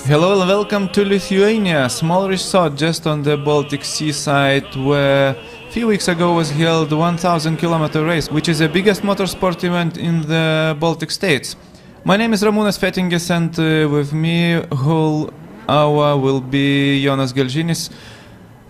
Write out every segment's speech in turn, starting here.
Hello and welcome to Lithuania, a small resort just on the Baltic Sea side where a few weeks ago was held 1000-kilometer race, which is the biggest motorsport event in the Baltic states. My name is Ramūnas Fetingis and with me whole hour will be Jonas Gelžinis.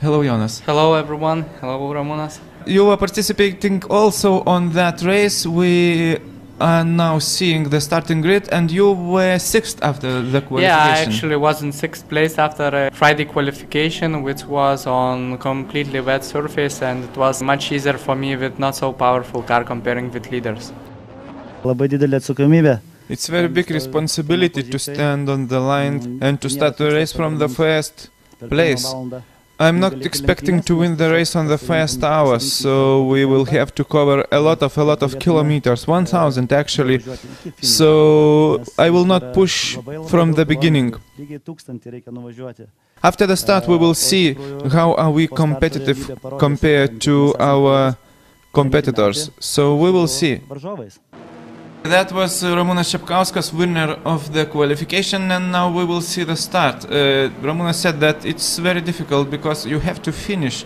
Hello Jonas. Hello everyone, hello Ramūnas. You were participating also on that race. We are now seeing the starting grid and you were sixth after the qualification. Yeah, I actually was in sixth place after a Friday qualification, which was on completely wet surface, and it was much easier for me with not so powerful car comparing with leaders. It's very big responsibility to stand on the line and to start the race from the first place. I'm not expecting to win the race on the first hour, so we will have to cover a lot of kilometers, 1000 actually, so I will not push from the beginning. After the start we will see how are we competitive compared to our competitors, so we will see. That was Ramūnas Čepkauskas, winner of the qualification, and now we will see the start. Ramūnas said that it's very difficult because you have to finish,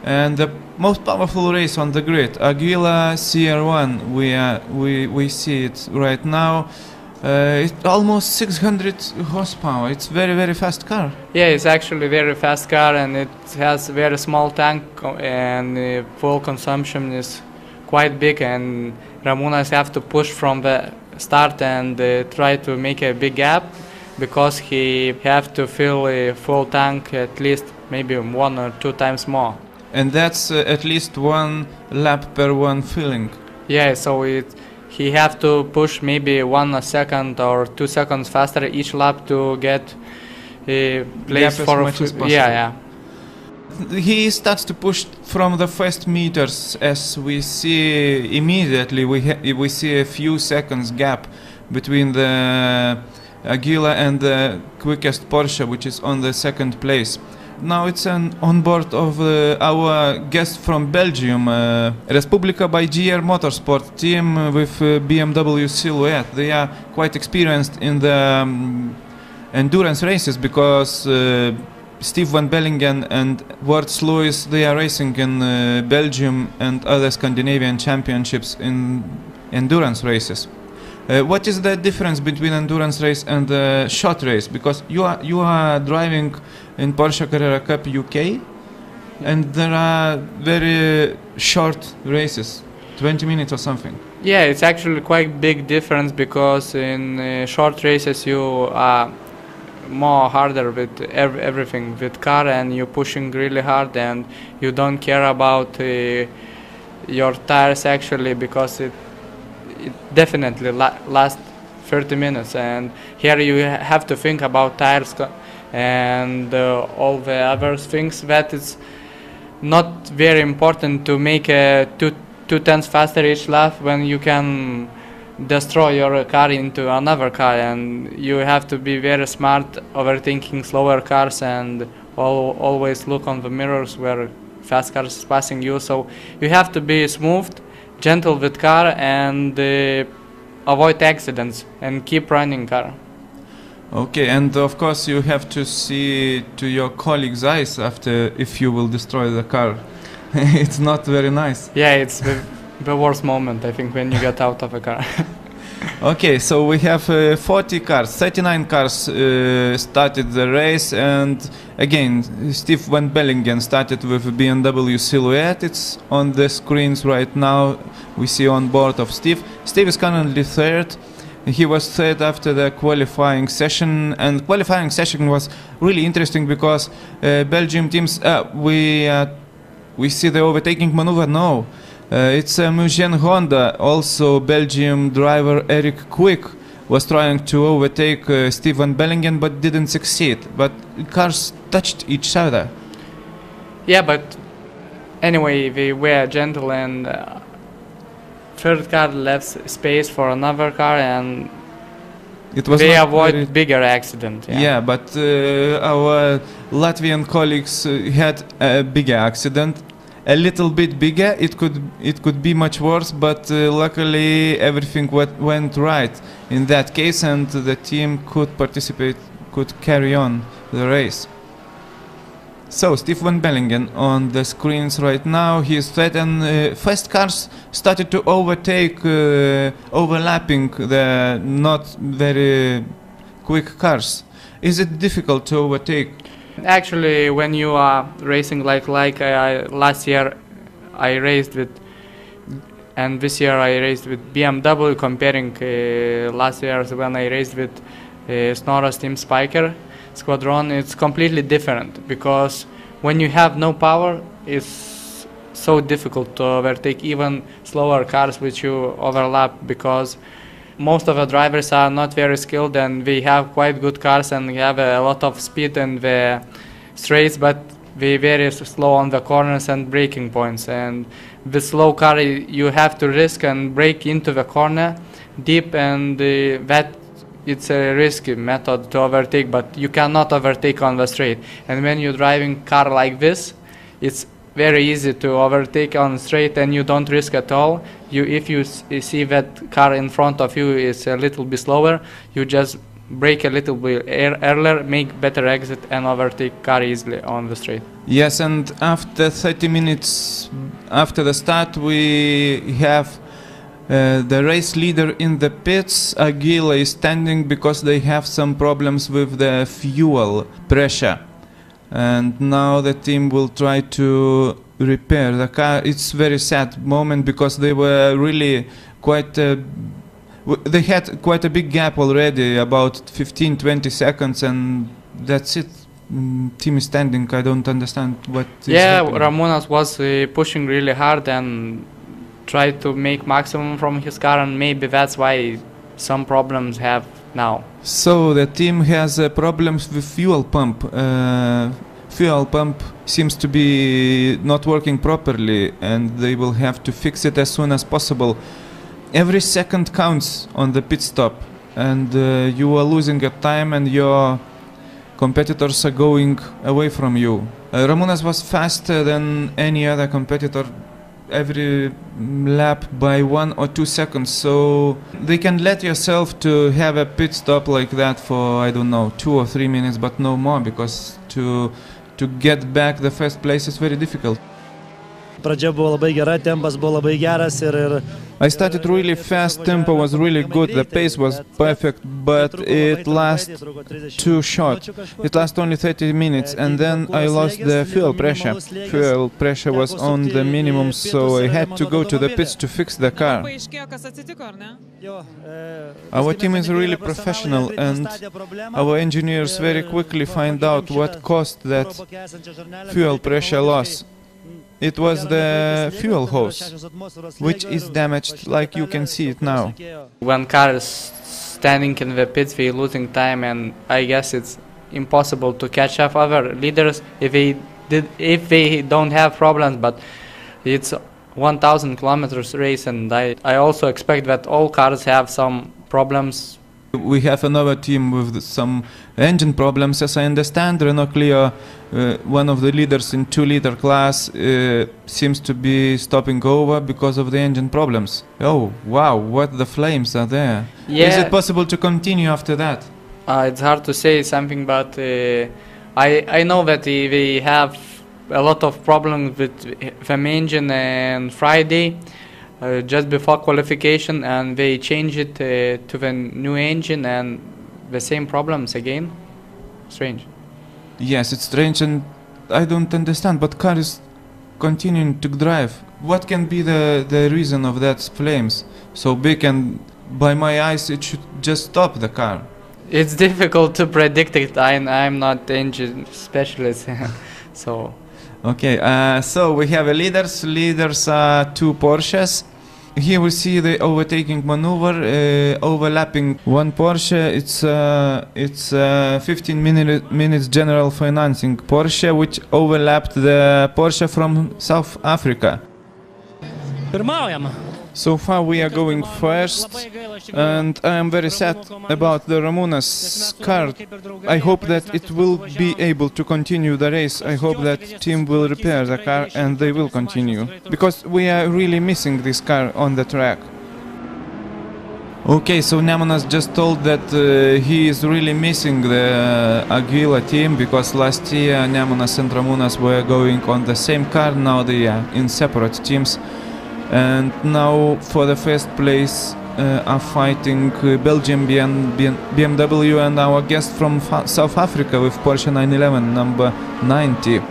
and the most powerful race on the grid, Agila CR1, we see it right now. It's almost 600 horsepower. It's very fast car. Yeah, it's actually a very fast car, and it has very small tank, and fuel consumption is quite big, and Ramūnas have to push from the start and try to make a big gap, because he have to fill a full tank at least maybe 1 or 2 times more. And that's at least 1 lap per one filling. Yeah, so he have to push maybe 1 second or 2 seconds faster each lap to get a place for much as possible. Yeah. He starts to push from the first meters, as we see immediately. We see a few seconds gap between the Agila and the quickest Porsche, which is on the second place. Now it's on board of our guest from Belgium, Republika by GR Motorsport team with BMW Silhouette. They are quite experienced in the endurance races because Steve Van Bellingen and Ward Lewis, they are racing in Belgium and other Scandinavian championships in endurance races. What is the difference between endurance race and short race? Because you are driving in Porsche Carrera Cup UK, and there are very short races, 20 minutes or something. Yeah, it's actually quite big difference, because in short races you are more harder with everything with car, and you're pushing really hard, and you don't care about your tires actually, because it definitely lasts 30 minutes, and here you have to think about tires and all the other things that is not very important to make a 2 tenths faster each lap, when you can destroy your car into another car, and you have to be very smart overthinking slower cars, and always look on the mirrors where fast cars is passing you. So you have to be smooth, gentle with car, and avoid accidents and keep running car. Okay, and of course you have to see to your colleagues' eyes after if you will destroy the car. It's not very nice. Yeah, it's the worst moment, I think, when you get out of a car. Okay, so we have 40 cars, 39 cars started the race, and again Steve Van Bellingen started with a BMW Silhouette. It's on the screens right now. We see on board of Steve. Steve is currently third. He was third after the qualifying session, and qualifying session was really interesting because Belgium teams, we see the overtaking maneuver now. It's a Mugen Honda. Also Belgium driver Eric Quick was trying to overtake Steve Van Bellingen but didn't succeed, but cars touched each other. Yeah, but anyway, they were gentle, and third car left space for another car, and they avoid bigger accident. Yeah, but our Latvian colleagues had a bigger accident. A little bit bigger, it could be much worse, but luckily everything went right in that case, and the team could could carry on the race. So, Steve van Bellingen on the screens right now. He is threatened. Fast cars started to overtake, overlapping the not very quick cars. Is it difficult to overtake? Actually, when you are racing like last year, I raced with, and this year I raced with BMW. Comparing last year when I raced with Snoras Team Spiker Squadron, it's completely different, because when you have no power, it's so difficult to overtake even slower cars which you overlap, because most of the drivers are not very skilled, and we have quite good cars and we have a lot of speed in the straights, but we very slow on the corners and braking points. And with slow car you have to risk and brake into the corner deep, and that it's a risky method to overtake, but you cannot overtake on the straight. And when you're driving car like this, it's very easy to overtake on straight, and you don't risk at all. If you see that car in front of you is a little bit slower, you just brake a little bit earlier, make better exit, and overtake car easily on the straight. Yes, and after 30 minutes after the start, we have the race leader in the pits. Agila is standing because they have some problems with the fuel pressure, and now the team will try to repair the car. It's very sad moment, because they were really they had quite a big gap already, about 15-20 seconds, and that's it. Team is standing. I don't understand what is happening. Ramūnas was pushing really hard and tried to make maximum from his car, and maybe that's why some problems have now. So the team has problems with fuel pump. Fuel pump seems to be not working properly, and they will have to fix it as soon as possible. Every second counts on the pit stop, and you are losing your time, and your competitors are going away from you. Ramūnas was faster than any other competitor every lap by 1 or 2 seconds, so they can let yourself to have a pit stop like that for, I don't know, 2 or 3 minutes, but no more, because to get back the first place is very difficult. Pradžia buvo labai gera, tempas buvo labai geras ir I started really fast, tempo was really good, the pace was perfect, but it lasted too short. It lasted only 30 minutes, and then I lost the fuel pressure. Fuel pressure was on the minimum, so I had to go to the pits to fix the car. Our team is really professional, and our engineers very quickly find out what caused that fuel pressure loss. It was the fuel hose, which is damaged, like you can see it now. When car is standing in the pits, we're losing time, and I guess it's impossible to catch up other leaders if they don't have problems. But it's 1,000 kilometers race, and I also expect that all cars have some problems. We have another team with some engine problems, as I understand. Renault Clio, one of the leaders in 2-liter class, seems to be stopping over because of the engine problems. Oh, wow, what the flames are there. Yeah. Is it possible to continue after that? It's hard to say something, but I know that we have a lot of problems with the engine on Friday. Just before qualification, and they changed it to the new engine, and the same problems again. Strange. Yes, it's strange, and I don't understand, but car is continuing to drive. What can be the reason of that flames so big, and by my eyes it should just stop the car? It's difficult to predict it. I'm not engine specialist. So okay, so we have a leaders. Leaders are 2 Porsches. Here we see the overtaking maneuver, overlapping one Porsche. It's 15 minutes general financing Porsche, which overlapped the Porsche from South Africa. pirmaujam. So far we are going first, and I am very sad about the Ramūnas car. I hope that it will be able to continue the race. I hope that team will repair the car and they will continue, because we are really missing this car on the track. Okay, so Ramūnas just told that he is really missing the Agila team because last year Ramūnas and Ramūnas were going on the same car. Now they are in separate teams, and now for the first place are fighting Belgium BMW and our guest from South Africa with Porsche 911 number 90.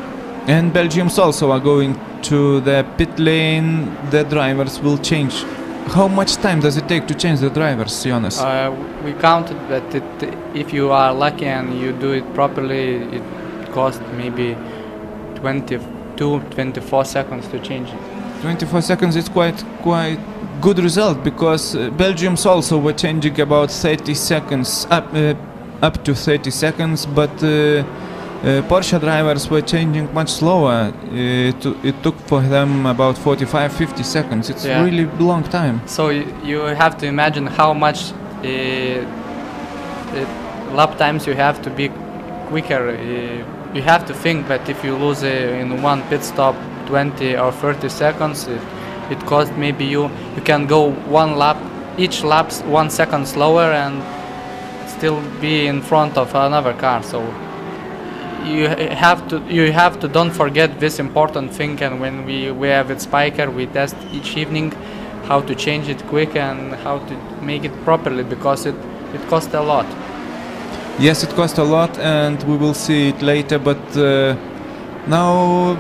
And Belgians also are going to the pit lane. The drivers will change. How much time does it take to change the drivers, Jonas? We counted that if you are lucky and you do it properly, it costs maybe 24 seconds to change it. 24 seconds is quite good result because Belgians also were changing about 30 seconds up to 30 seconds, but Porsche drivers were changing much slower. It took for them about 45-50 seconds. It's really long time. So you have to imagine how much lap times you have to be quicker. You have to think that if you lose in one pit stop 20 or 30 seconds, it costs maybe you can go one lap, each lap 1 second slower and still be in front of another car. So you have to don't forget this important thing. And when we have it Spiker, we test each evening how to change it quick and how to make it properly because it costs a lot. Yes, it costs a lot, and we will see it later. But now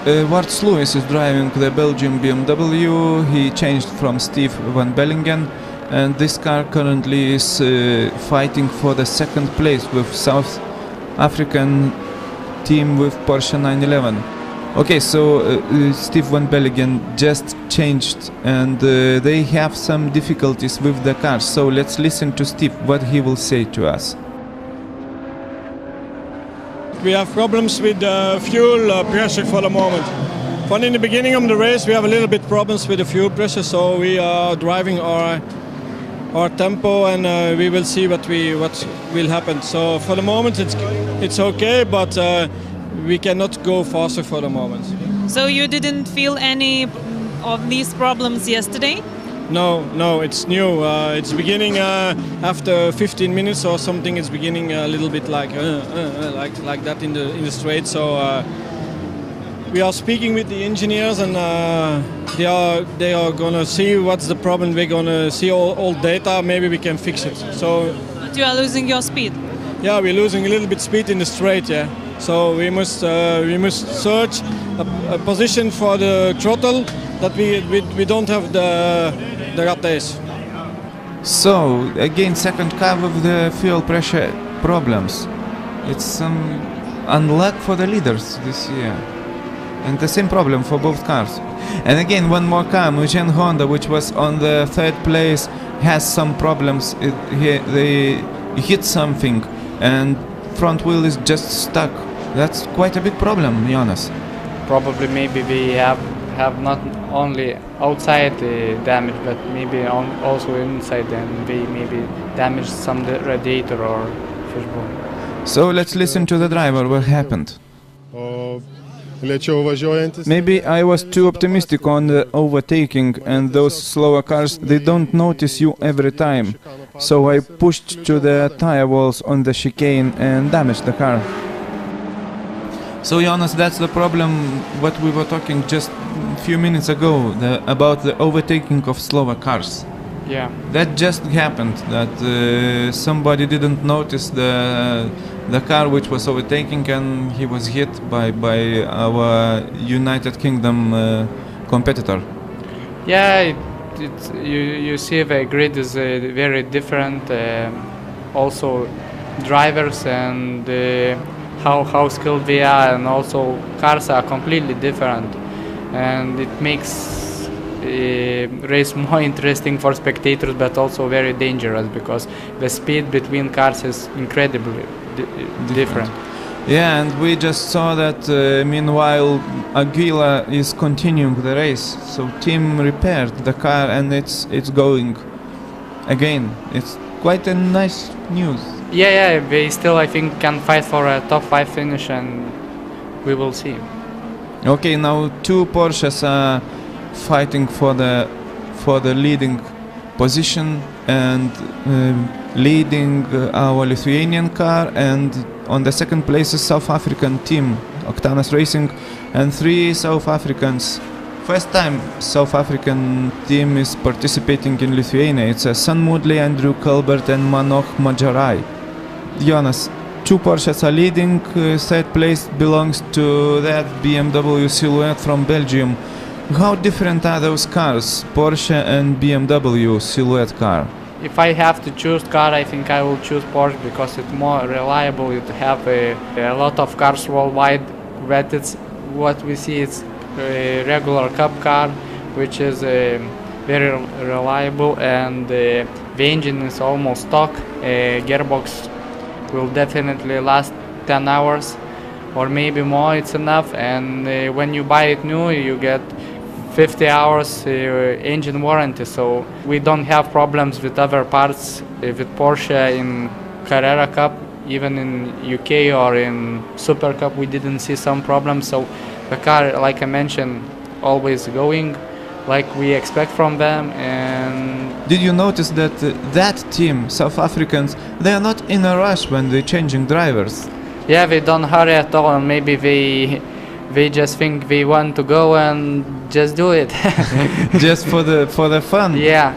Warts Lewis is driving the Belgian BMW. He changed from Steve van Bellingen, and this car currently is fighting for the second place with South African team with Porsche 911. Okay, so Steve van Bellingen just changed, and they have some difficulties with the car. So let's listen to Steve, what he will say to us. We have problems with the fuel pressure for the moment. But in the beginning of the race, we have a little bit problems with the fuel pressure, so we are driving our tempo, and we will see what will happen. So for the moment, it's okay, but we cannot go faster for the moment. So you didn't feel any of these problems yesterday? No, it's new. It's beginning after 15 minutes or something. It's beginning a little bit like that in the straight. So we are speaking with the engineers, and they are gonna see what's the problem. We're gonna see all data. Maybe we can fix it. So. But you are losing your speed. Yeah, we're losing a little bit speed in the straight. Yeah. So we must search a position for the throttle that we don't have the rates. So again, second car with the fuel pressure problems. It's some unluck for the leaders this year, and the same problem for both cars. And again, one more car, Mugen Honda, which was on the third place, has some problems. They hit something, and front wheel is just stuck. That's quite a big problem, Jonas. Probably maybe we have not only outside damage, but maybe also inside, and we maybe damaged some radiator or fishbone. So let's listen to the driver. What happened? Maybe I was too optimistic on the overtaking, and those slower cars, they don't notice you every time. So I pushed to the tire walls on the chicane and damaged the car. So Jonas, that's the problem what we were talking just a few minutes ago, about the overtaking of slower cars. Yeah. That just happened, that somebody didn't notice the car which was overtaking, and he was hit by our United Kingdom competitor. Yeah, you see the grid is very different. Also drivers and how skilled they are, and also cars are completely different, and it makes race more interesting for spectators, but also very dangerous because the speed between cars is incredibly different. Yeah, and we just saw that meanwhile Aguila is continuing the race, so team repaired the car and it's going again. It's quite a nice news. Yeah, they still, I think, can fight for a top 5 finish, and we will see. Okay, now two Porsches are fighting for the leading position, and leading our Lithuanian car, and on the second place is South African team, Octanas Racing, and 3 South Africans. First time South African team is participating in Lithuania. It's San Mudley, Andrew Colbert and Manoch Majarai. Jonas, 2 Porsches are leading, third place belongs to that BMW Silhouette from Belgium. How different are those cars, Porsche and BMW Silhouette car? If I have to choose car, I think I will choose Porsche because it's more reliable. You have a lot of cars worldwide, but it's what we see. It's a regular cup car, which is very reliable, and the engine is almost stock. Gearbox will definitely last 10 hours or maybe more. It's enough, and when you buy it new, you get 50 hours engine warranty, so we don't have problems with other parts with Porsche in Carrera Cup. Even in UK or in Super Cup we didn't see some problems, so the car, like I mentioned, always going like we expect from them. And did you notice that that team, South Africans, they are not in a rush when they're changing drivers? Yeah, they don't hurry at all, and maybe they just think they want to go and just do it. Just for the fun. Yeah.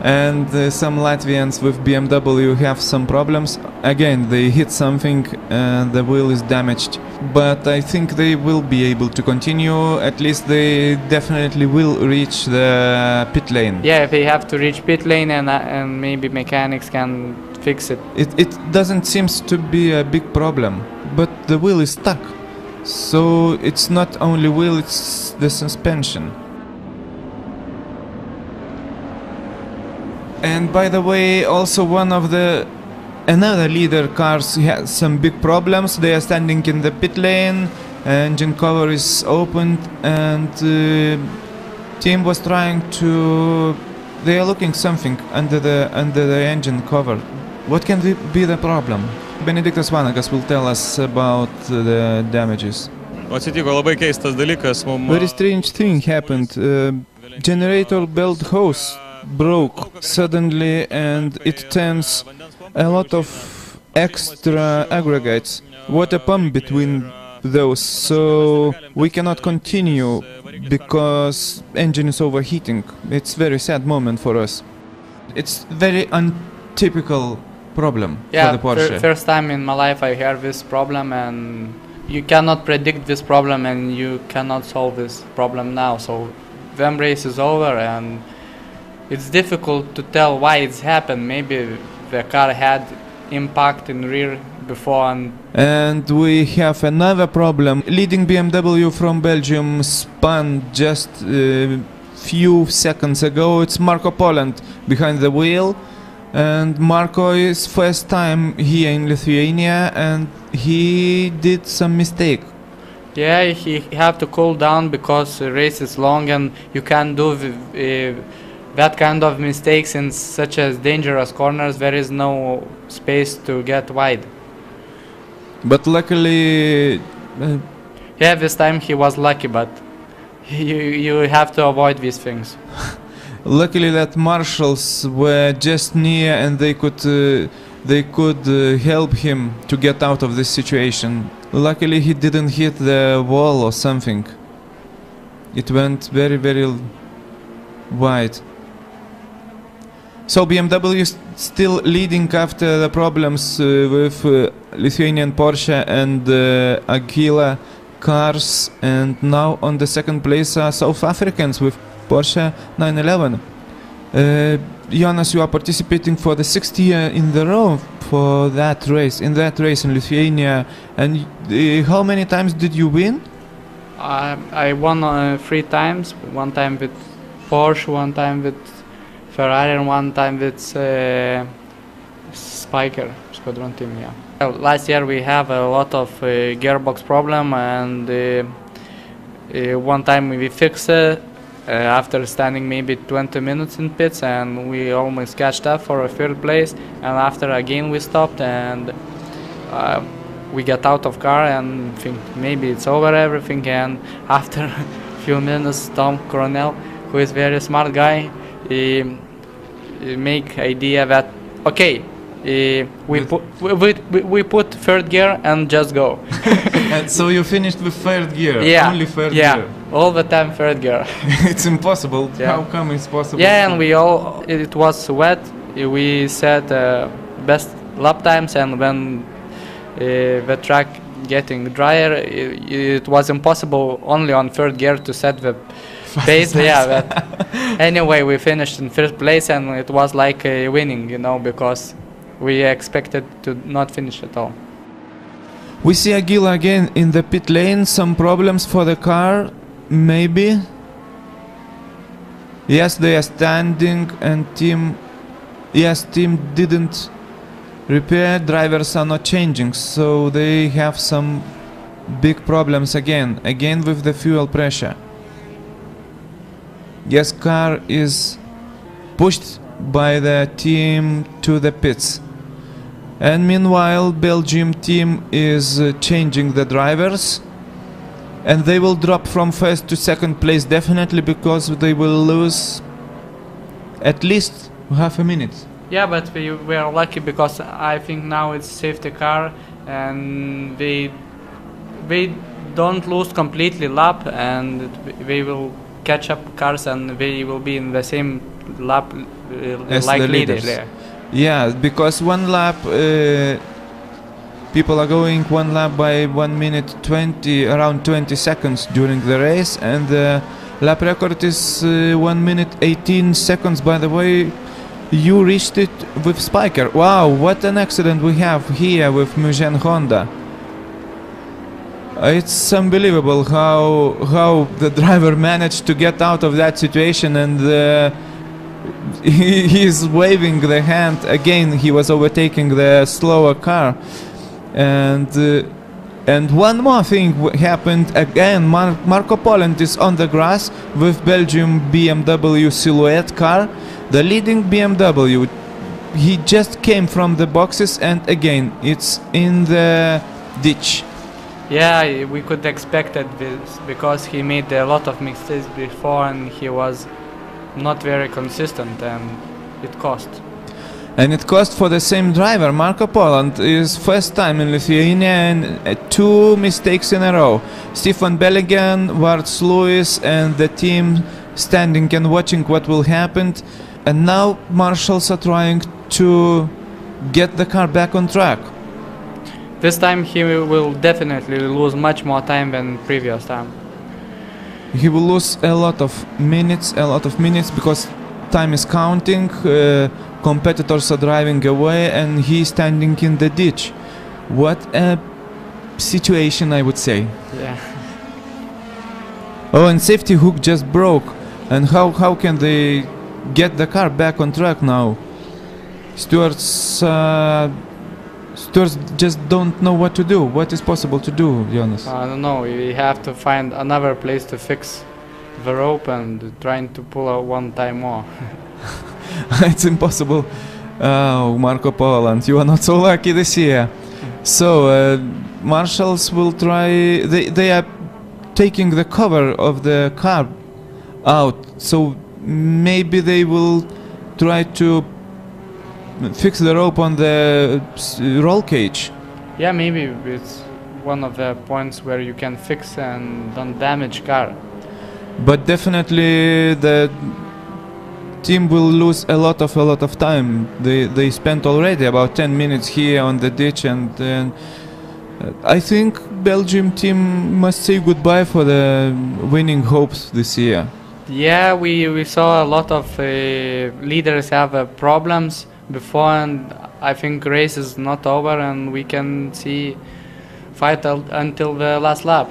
And some Latvians with BMW have some problems. Again, they hit something and the wheel is damaged. But I think they will be able to continue. At least they definitely will reach the pit lane. Yeah, they have to reach pit lane, and maybe mechanics can fix it. It doesn't seem to be a big problem, but the wheel is stuck. So it's not only wheel, it's the suspension. And by the way, also one of another leader cars has some big problems. They are standing in the pit lane, engine cover is opened, and team was trying to. They are looking something under the engine cover. What can be the problem? Benediktas Vanagas will tell us about the damages. Atsitiko labai keistas dalykas. Very strange thing happened. Generator belt hose broke suddenly, and it turns a lot of extra aggregates, water pump between those, so we cannot continue because engine is overheating. It's very sad moment for us. It's very untypical problem for the Porsche. First time in my life I heard this problem, and you cannot predict this problem and you cannot solve this problem now. So the race is over, and it's difficult to tell why it's happened. Maybe the car had impact in rear before. And we have another problem. Leading BMW from Belgium spun just a few seconds ago. It's Marco Poland behind the wheel. And Marco is first time here in Lithuania, and he did some mistake. Yeah, he have to cool down because the race is long, and you can't do that kind of mistakes in such as dangerous corners. There is no space to get wide. But luckily, yeah, this time he was lucky, but you have to avoid these things. Luckily that marshals were just near, and they could help him to get out of this situation. Luckily he didn't hit the wall or something. It went very, very wide. So BMW is still leading after the problems with Lithuanian Porsche and Agila cars, and now on the second place are South Africans with Porsche 911. Jonas, you are participating for the 6th year in the row for that race, in Lithuania, and how many times did you win? I won 3 times, one time with Porsche, one time with Ferrari, and one time with Spiker Squadron team. Yeah. Last year we have a lot of gearbox problem, and one time we fixed it after standing maybe 20 minutes in pits, and we almost catched up for a 3rd place, and after again we stopped, and we got out of car and think maybe it's over everything, and after a few minutes Tom Coronel, who is very smart guy, he make idea that okay, we put third gear and just go. And so you finished with third gear? Yeah, Only third yeah, gear? all the time third gear. It's impossible. Yeah. How come it's possible? Yeah, and it was wet. We set best lap times, and when the track getting drier, it was impossible only on third gear to set the pace. Yeah, but anyway, we finished in first place, and it was like winning, you know, because we expected to not finish at all. We see Agila again in the pit lane. Some problems for the car, maybe. Yes, they are standing, and team didn't repair. Drivers are not changing, so they have some big problems again with the fuel pressure. Yes, car is pushed by the team to the pits. And meanwhile, Belgium team is changing the drivers, and they will drop from first to second place definitely, because they will lose at least half a minute. Yeah, but we are lucky because I think now it's safety car, and they don't lose completely lap, and they will catch up cars, and they will be in the same lap As like the leaders. leaders. Yeah, because one lap, people are going one lap by 1 minute 20, around 20 seconds during the race, and the lap record is 1 minute 18 seconds. By the way, you reached it with Spiker. Wow, what an accident we have here with Mugen Honda. It's unbelievable how the driver managed to get out of that situation, and he is waving the hand again. He was overtaking the slower car, and one more thing happened again. Marco Poland is on the grass with Belgium BMW Silhouette car, the leading BMW. He just came from the boxes, and again it's in the ditch. Yeah, we could expect this because he made a lot of mistakes before, and he was not very consistent, and it cost. And it cost for the same driver. Marco Poland is first time in Lithuania, and 2 mistakes in a row. Stefan Belligan, Warts Lewis, and the team standing and watching what will happen. And now marshals are trying to get the car back on track. This time he will definitely lose much more time than previous time. He will lose a lot of minutes, because time is counting. Competitors are driving away, and he's standing in the ditch. What a situation, I would say. Yeah. Oh, and safety hook just broke. And how can they get the car back on track now? Stewards just don't know what to do. What is possible to do, Jonas? I don't know. We have to find another place to fix the rope and trying to pull out one time more. It's impossible. Oh, Marco Poland, you are not so lucky this year. So, marshals will try. They are taking the cover of the car out. So maybe they will try to fix the rope on the roll cage. Yeah, maybe it's one of the points where you can fix and don't damage car. But definitely the team will lose a lot of time. They spent already about 10 minutes here on the ditch, and then I think Belgium team must say goodbye for the winning hopes this year. Yeah, we saw a lot of leaders have problems before, and I think race is not over, and we can see fight until the last lap.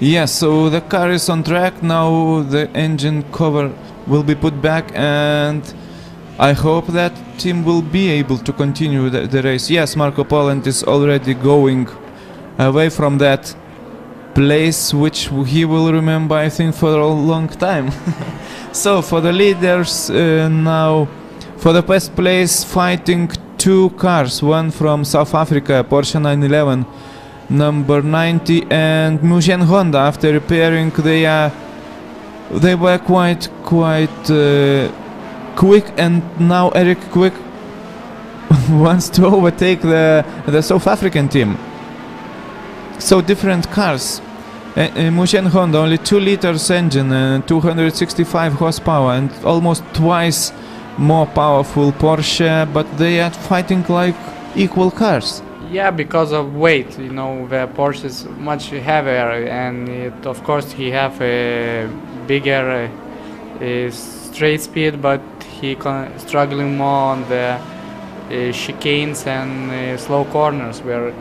Yes, so the car is on track now. The engine cover will be put back, and I hope that team will be able to continue the race. Yes, Marco Poland is already going away from that place, which he will remember, I think, for a long time. So for the leaders now, for the first place, fighting 2 cars, one from South Africa, Porsche 911 number 90, and Mugen Honda. After repairing, they were quite Quick, and now Eric Quick wants to overtake the South African team. So different cars. Mugen Honda, only 2 liters engine and 265 horsepower, and almost twice more powerful Porsche, but they are fighting like equal cars. Yeah, because of weight, you know, the Porsche is much heavier, and of course he have a bigger straight speed, but he struggling more on the chicanes and slow corners, where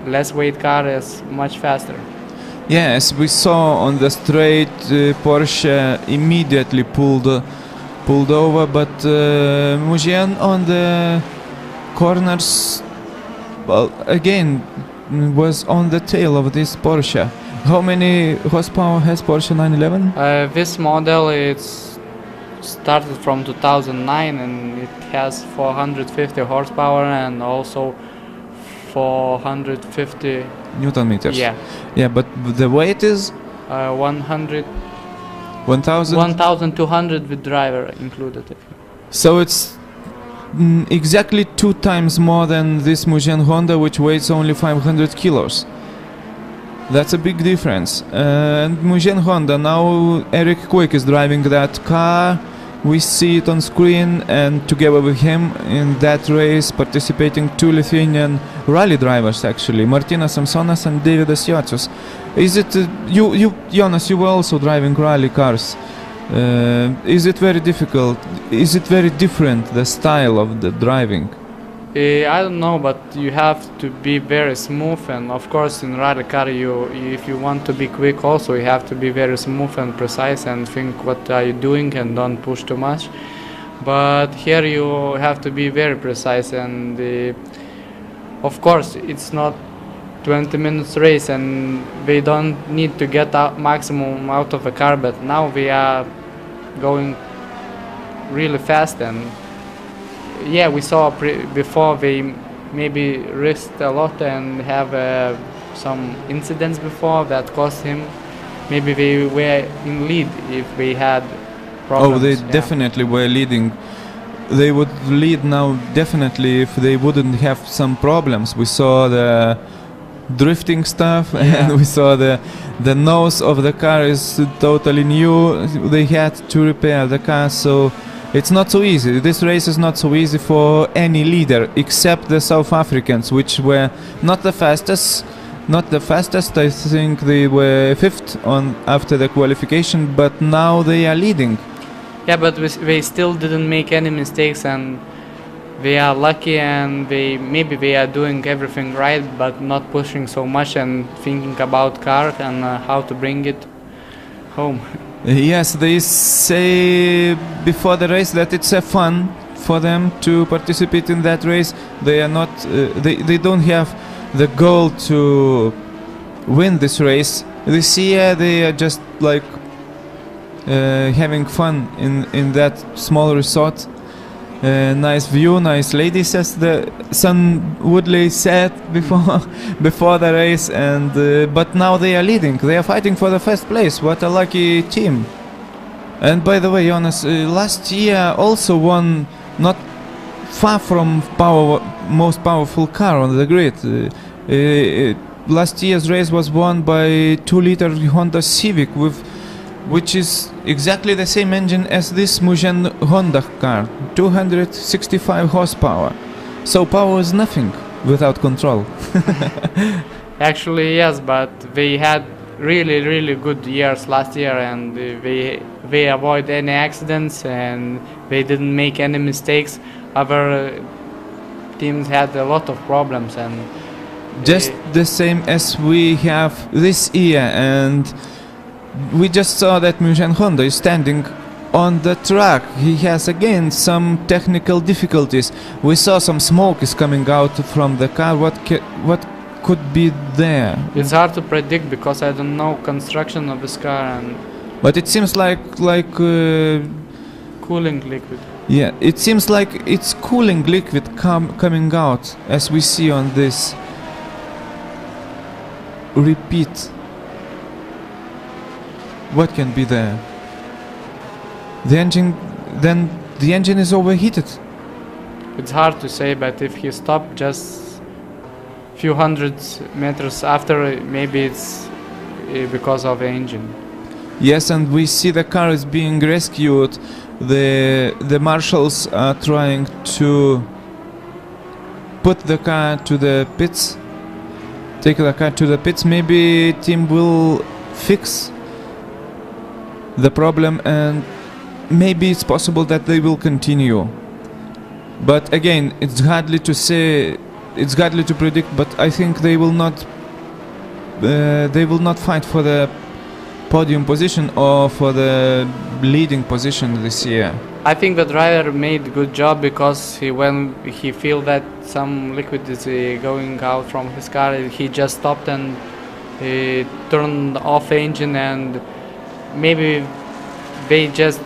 less weight car is much faster. Yeah, as we saw on the straight, Porsche immediately pulled over, but Mugen on the corners, well, again, was on the tail of this Porsche. How many horsepower has Porsche 911? This model it's started from 2009, and it has 450 horsepower and also 450 Newton meters. Yeah. Yeah, but the weight is 100 1,000. 1,200 with driver included. So it's exactly 2 times more than this Mugen Honda, which weighs only 500 kilos. That's a big difference. And Mugen Honda, now Eric Quick is driving that car. We see it on screen, and together with him in that race participating 2 Lithuanian rally drivers, actually, Martynas Samsonas and Davidas Jocius. Is it you Jonas, you were also driving rally cars. Is it very difficult? Is it very different, the style of the driving? I don't know, but you have to be very smooth, and of course in rally car if you want to be quick also, you have to be very smooth and precise and think what are you doing and don't push too much. But here you have to be very precise, and of course it's not 20 minutes race, and we don't need to get out maximum out of the car, but now we are going really fast. And yeah, we saw before they maybe risked a lot and have some incidents before that cost him. Maybe they were in lead if they had problems. Oh, they definitely were leading. They would lead now definitely if they wouldn't have some problems. We saw the drifting stuff, and we saw the nose of the car is totally new. They had to repair the car, so it's not so easy. This race is not so easy for any leader, except the South Africans, which were not the fastest. I think they were 5th on after the qualification, but now they are leading. Yeah, but they still didn't make any mistakes, and they are lucky, and maybe they are doing everything right, but not pushing so much and thinking about car and how to bring it home. Yes, they say before the race that it's a fun for them to participate in that race. They are not. They don't have the goal to win this race. This year they are just like having fun in that small resort. Nice view, nice ladies, as the son Woodley said before the race, and but now they are leading. They are fighting for the first place. What a lucky team! And by the way, Jonas, last year also won, not far from most powerful car on the grid. Last year's race was won by 2-liter Honda Civic which is exactly the same engine as this Mugen Honda car, 265 horsepower. So power is nothing without control. Actually, yes, but they had really good years last year, and they avoid any accidents, and they didn't make any mistakes. Other teams had a lot of problems, and just the same as we have this year. And we just saw that Mugen Honda is standing on the track. He has again some technical difficulties. We saw some smoke is coming out from the car. What could be there? It's hard to predict because I don't know construction of this car, but it seems like cooling liquid. Yeah, it seems like it's cooling liquid coming out, as we see on this repeat. What can be there? The engine then the engine is overheated. It's hard to say, but if he stopped just few hundred meters after, maybe it's because of the engine. Yes, and we see the car is being rescued. The marshals are trying to put the car to the pits, take the car to the pits. Maybe team will fix the problem, and maybe it's possible that they will continue. But again, it's hardly to say, it's hardly to predict. But I think they will not fight for the podium position or for the leading position this year. I think the driver made a good job, because when he feel that some liquid is going out from his car, he just stopped and turned off the engine, and maybe they just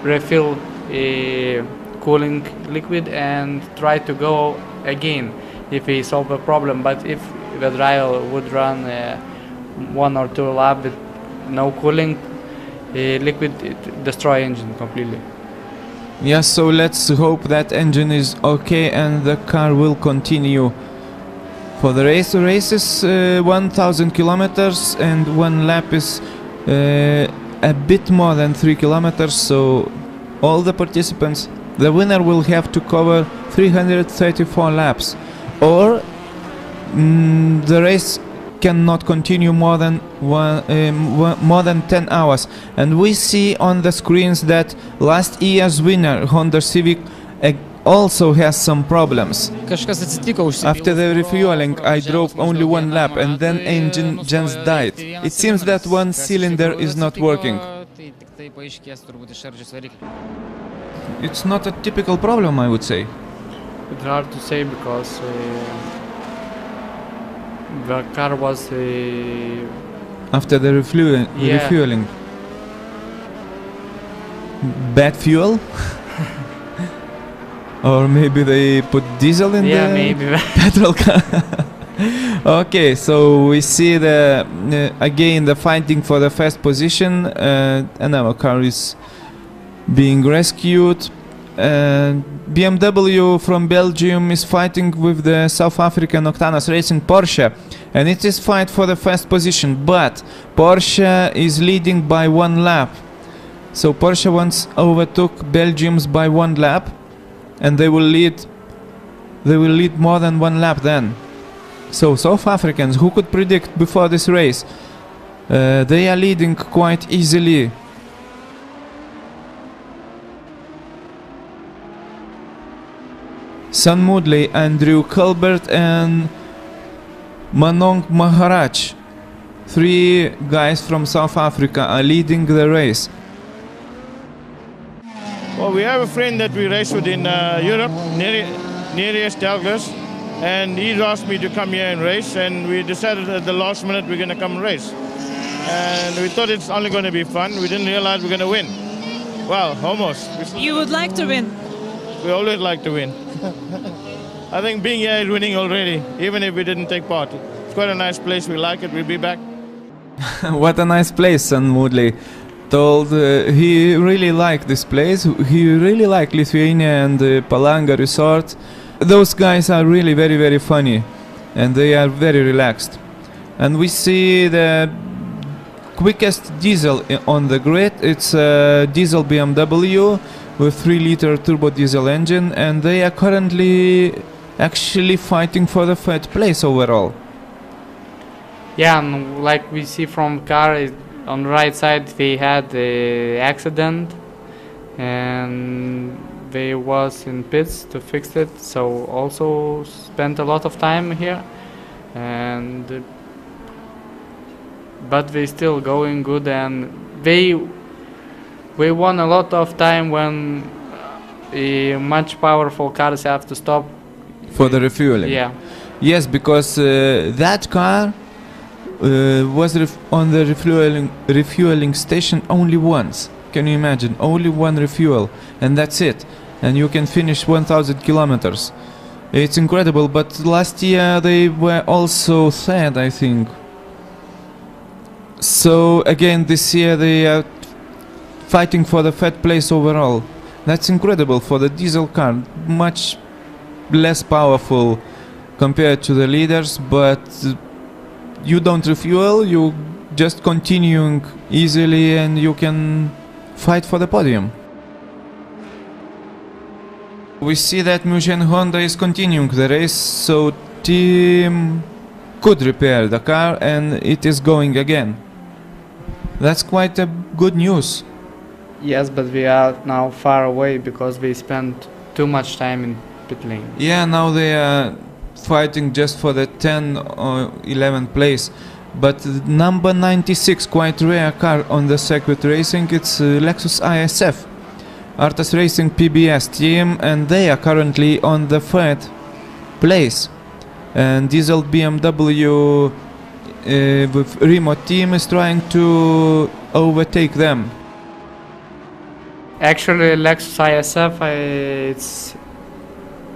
refill cooling liquid and try to go again if he solve the problem. But if the driver would run 1 or 2 laps with no cooling, liquid, it destroy engine completely. Yes, so let's hope that engine is okay and the car will continue for the race. The race is 1000 kilometers and 1 lap is a bit more than 3 kilometers, so all the participants, the winner will have to cover 334 laps, or the race cannot continue more than 10 hours. And we see on the screens that last year's winner, Honda Civic, also has some problems. After the refueling, I drove only 1 lap and then engine just died. It seems that one cylinder is not working. It's not a typical problem, I would say. It's hard to say, because the car was after the refueling. Bad fuel? Or maybe they put diesel in the maybe. petrol car. Okay, so we see the again the fighting for the first position, and our car is being rescued. BMW from Belgium is fighting with the South African Octanas Racing Porsche, and it is fight for the first position, but Porsche is leading by 1 lap. So Porsche once overtook Belgium's by 1 lap, and they will lead more than 1 lap then. So South Africans, who could predict before this race, they are leading quite easily. San Moodley, Andrew Colbert and Manong Maharaj, 3 guys from South Africa, are leading the race. Well, we have a friend that we race with in Europe, Nereus Dalgas, and he asked me to come here and race, and we decided at the last minute we're going to come and race. And we thought it's only going to be fun. We didn't realize we're going to win. Well, almost. You would like to win? We always like to win. I think being here is winning already, even if we didn't take part. It's quite a nice place. We like it. We'll be back. What a nice place, San Moodley told. He really liked this place. He really liked Lithuania and the Palanga resort. Those guys are really very, very funny, and they are very relaxed. And we see the quickest diesel on the grid. It's a diesel BMW with 3-liter turbo diesel engine, and they are currently actually fighting for the 3rd place overall. Yeah, and like we see from car, on the right side they had the accident, and they was in pits to fix it, so also spent a lot of time here, and but they still going good, and we won a lot of time when much powerful cars have to stop for the refueling. Yeah. Yes, because that car was on the refueling station only once. Can you imagine? Only 1 refuel, and that's it. And you can finish 1000 kilometers. It's incredible, but last year they were also 3rd, I think. So again, this year they are fighting for the 3rd place overall. That's incredible for the diesel car. Much less powerful compared to the leaders, but you don't refuel, you just continuing easily and you can fight for the podium. We see that Mugen Honda is continuing the race, so team could repair the car and it is going again. That's quite a good news. Yes, but we are now far away because we spent too much time in pit lane. Yeah, now they are fighting just for the 10 or 11th place. But number 96, quite rare car on the circuit racing, it's Lexus ISF. Artas Racing PBS team, and they are currently on the 3rd place. And diesel BMW with remote team is trying to overtake them. Actually, Lexus ISF, it's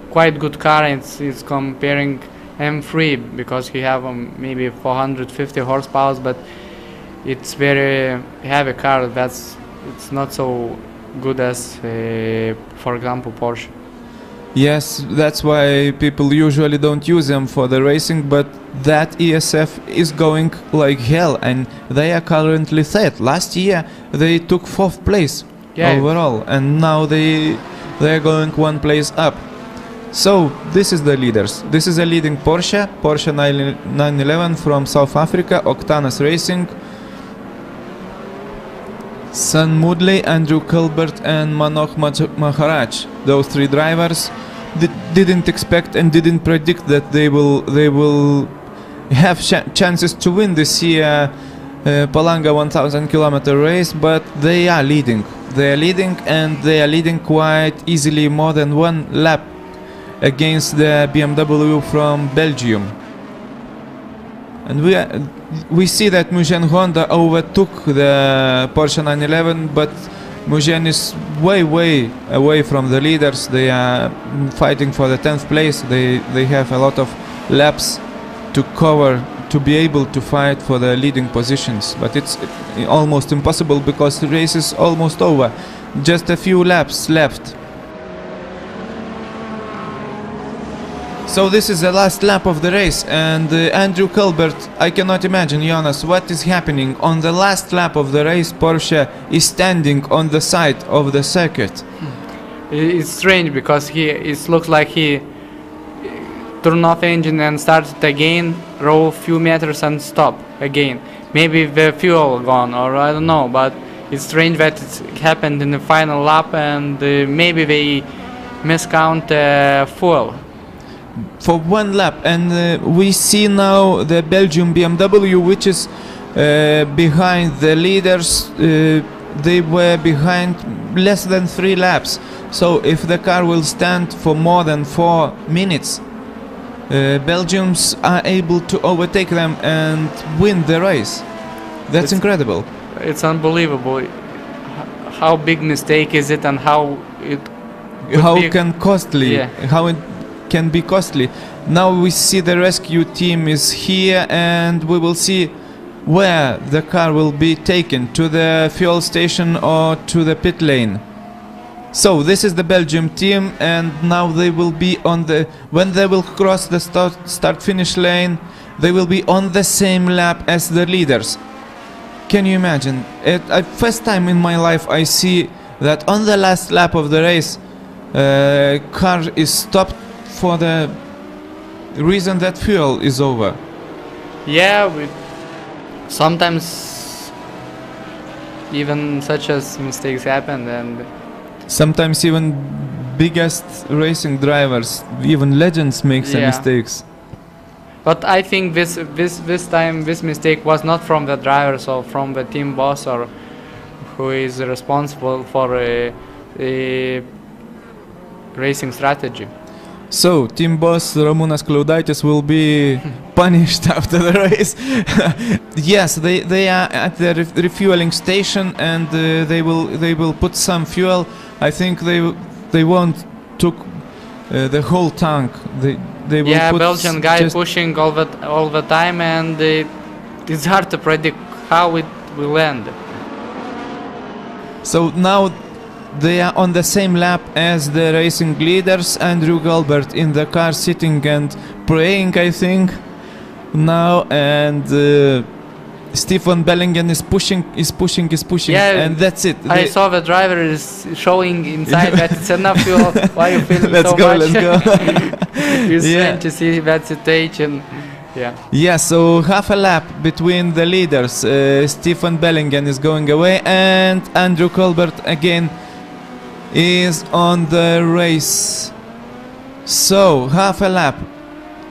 quite good car. It's comparing M3 because he have maybe 450 horsepower, but it's very heavy car. It's not so good as, for example, Porsche. Yes, that's why people usually don't use them for the racing, but that ESF is going like hell, and they are currently 3rd. Last year they took 4th place overall, and now they are going 1 place up. So this is the leaders. This is a leading Porsche 911 from South Africa, Octanas Racing, San Moodley, Andrew Colbert and Manoj Maharaj. Those 3 drivers didn't expect and didn't predict that they will have chances to win this year Palanga 1000 kilometer race, but they are leading. They are leading, and they are leading quite easily, more than 1 lap against the BMW from Belgium. And we see that Mugen Honda overtook the Porsche 911, but Mugen is way away from the leaders. They are fighting for the 10th place. They have a lot of laps to cover to be able to fight for the leading positions, but it's almost impossible because the race is almost over. Just a few laps left. So this is the last lap of the race, and Andrew Colbert, I cannot imagine, Jonas, what is happening. On the last lap of the race, Porsche is standing on the side of the circuit. It's strange because it looks like he turned off engine and started again, row a few meters and stop again. Maybe the fuel gone, or I don't know, but it's strange that it happened in the final lap, and maybe they miscount fuel. For 1 lap, and we see now the Belgium BMW, which is behind the leaders. They were behind less than 3 laps, so if the car will stand for more than 4 minutes, Belgians are able to overtake them and win the race. That's incredible. It's unbelievable. How big mistake is it, and how it can be costly. Now we see the rescue team is here, and we will see where the car will be taken, to the fuel station or to the pit lane. So this is the Belgium team, and now they will be on the, when they will cross the start finish lane, they will be on the same lap as the leaders. Can you imagine? First time in my life I see that on the last lap of the race car is stopped for the reason that fuel is over. Yeah, sometimes even such as mistakes happen, and sometimes even biggest racing drivers, even legends, make some mistakes. But I think this time this mistake was not from the drivers or from the team boss, or who is responsible for a racing strategy. So, team boss Ramūnas will be punished after the race. Yes, they are at the refueling station, and they will put some fuel. I think they won't took the whole tank. They will put Belgian guy pushing all the time, and it's hard to predict how it will end. So now they are on the same lap as the racing leaders. Andrew Colbert in the car sitting and praying, I think, now, and Stephen Bellingham is pushing, Yeah, and that's it. I saw the driver is showing inside that it's enough fuel. Why you feeling Let's so go, much? let's go. He's Yeah. trying to see that situation. Yeah. Yeah, so half a lap between the leaders. Stephen Bellingham is going away, and Andrew Colbert again is on the race. So half a lap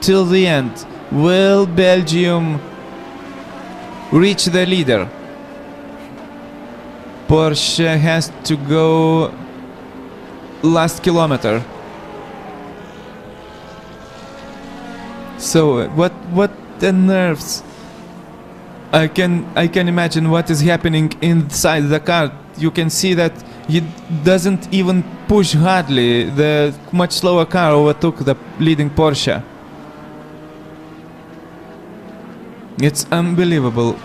till the end. Will Belgium reach the leader? Porsche has to go last kilometer. So what the nerves? I can imagine what is happening inside the car. You can see that he doesn't even push hardly. The much slower car overtook the leading Porsche. It's unbelievable,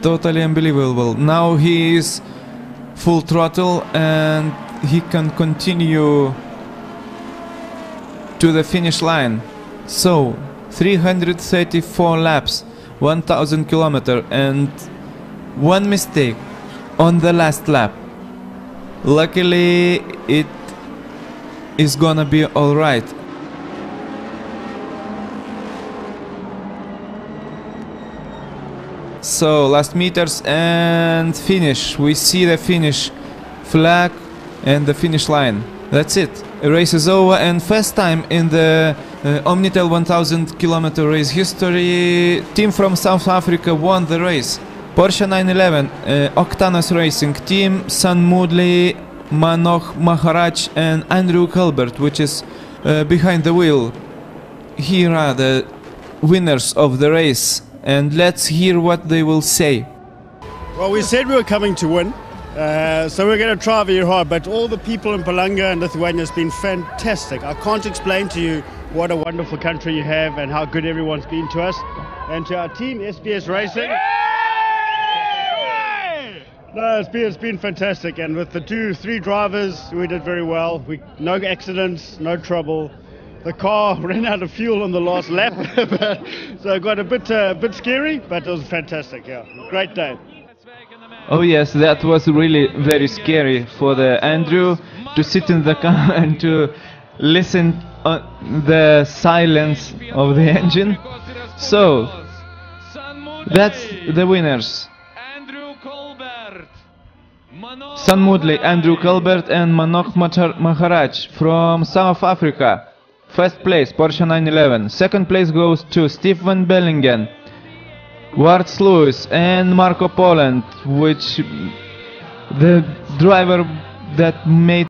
totally unbelievable. Now he is full throttle and he can continue to the finish line. So 334 laps, 1000 kilometers, and one mistake on the last lap. Luckily it is gonna be alright. So last meters and finish. We see the finish flag and the finish line. That's it. The race is over, and first time in the Omnitel 1000 kilometer race history, team from South Africa won the race. Porsche 911, Octanos Racing Team, San Moodley, Manoj Maharaj and Andrew Colbert, which is behind the wheel. Here are the winners of the race, and let's hear what they will say. Well, we said we were coming to win, so we're going to try very hard, but all the people in Palanga and Lithuania has been fantastic. I can't explain to you what a wonderful country you have and how good everyone's been to us. And to our team, SBS Racing. No, it's been fantastic, and with the 2-3 drivers, we did very well. No accidents, no trouble. The car ran out of fuel on the last lap, so it got a bit scary, but it was fantastic. Yeah, great day. Oh yes, that was really very scary for the Andrew to sit in the car and to listen the silence of the engine. So that's the winners. San Moodley, Andrew Colbert and Manoj Maharaj from South Africa. First place, Porsche 911. Second place goes to Stephen Bellingham, Warts Lewis and Marco Poland, which the driver that made